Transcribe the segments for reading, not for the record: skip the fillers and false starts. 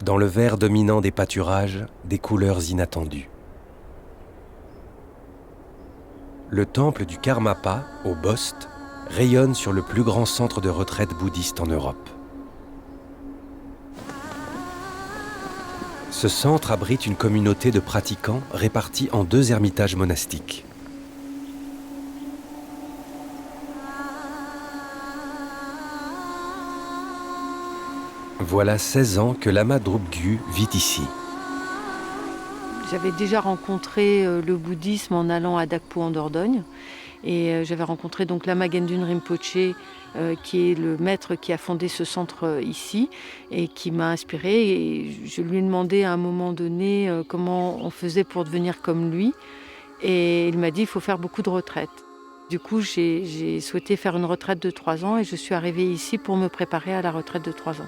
dans le vert dominant des pâturages, des couleurs inattendues. Le temple du Karmapa, au Bost, rayonne sur le plus grand centre de retraite bouddhiste en Europe. Ce centre abrite une communauté de pratiquants répartis en 2 ermitages monastiques. Voilà 16 ans que Lama Drupgyu vit ici. J'avais déjà rencontré le bouddhisme en allant à Dakpo en Dordogne. Et j'avais rencontré donc Lama Gendun Rinpoché, qui est le maître qui a fondé ce centre ici et qui m'a inspirée. Et je lui ai demandé à un moment donné comment on faisait pour devenir comme lui. Et il m'a dit qu'il faut faire beaucoup de retraites. Du coup, j'ai souhaité faire une retraite de 3 ans et je suis arrivée ici pour me préparer à la retraite de 3 ans.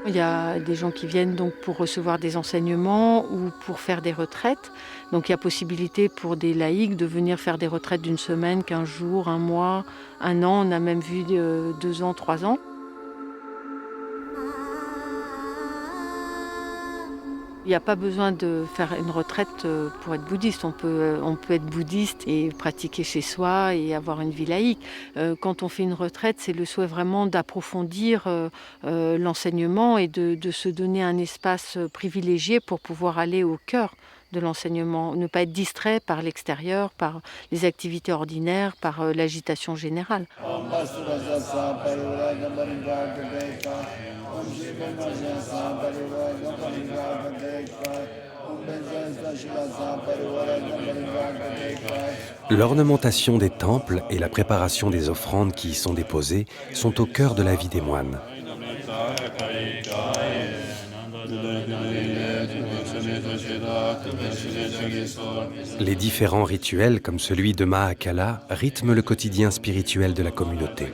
Il y a des gens qui viennent donc pour recevoir des enseignements ou pour faire des retraites. Donc il y a possibilité pour des laïcs de venir faire des retraites d'1 semaine, 15 jours, 1 mois, 1 an. On a même vu 2 ans, 3 ans. Il n'y a pas besoin de faire une retraite pour être bouddhiste. On peut être bouddhiste et pratiquer chez soi et avoir une vie laïque. Quand on fait une retraite, c'est le souhait vraiment d'approfondir l'enseignement et de se donner un espace privilégié pour pouvoir aller au cœur de l'enseignement, ne pas être distrait par l'extérieur, par les activités ordinaires, par l'agitation générale. L'ornementation des temples et la préparation des offrandes qui y sont déposées sont au cœur de la vie des moines. Les différents rituels, comme celui de Mahakala, rythment le quotidien spirituel de la communauté.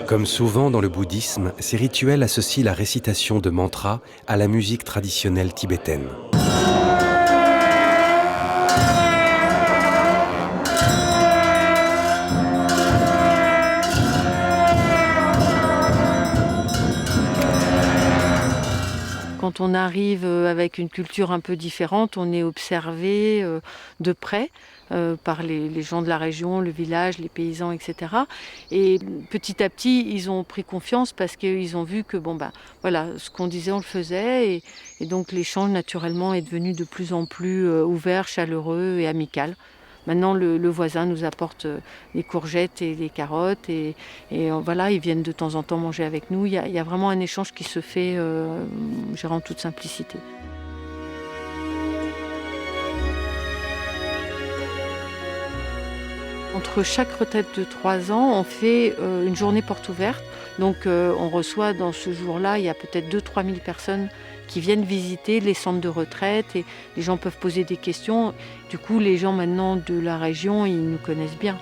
Comme souvent dans le bouddhisme, ces rituels associent la récitation de mantras à la musique traditionnelle tibétaine. Quand on arrive avec une culture un peu différente, on est observé de près par les gens de la région, le village, les paysans, etc. Et petit à petit, ils ont pris confiance parce qu'ils ont vu que voilà, ce qu'on disait, on le faisait. Et donc l'échange, naturellement, est devenu de plus en plus ouvert, chaleureux et amical. Maintenant, le voisin nous apporte les courgettes et les carottes et voilà, ils viennent de temps en temps manger avec nous. Il y a vraiment un échange qui se fait en toute simplicité. Entre chaque retraite de 3 ans, on fait une journée porte ouverte. Donc on reçoit dans ce jour-là, il y a peut-être 2-3 000 personnes qui viennent visiter les centres de retraite et les gens peuvent poser des questions. Du coup, les gens maintenant de la région, ils nous connaissent bien.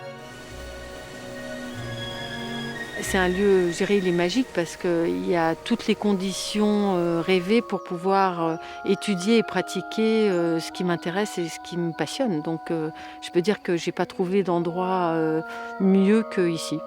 C'est un lieu, je dirais, il est magique parce qu'il y a toutes les conditions rêvées pour pouvoir étudier et pratiquer ce qui m'intéresse et ce qui me passionne. Donc je peux dire que je n'ai pas trouvé d'endroit mieux qu'ici.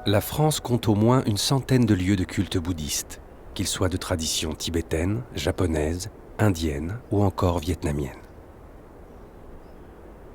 La France compte au moins une centaine de lieux de culte bouddhiste, qu'ils soient de tradition tibétaine, japonaise, indienne ou encore vietnamienne.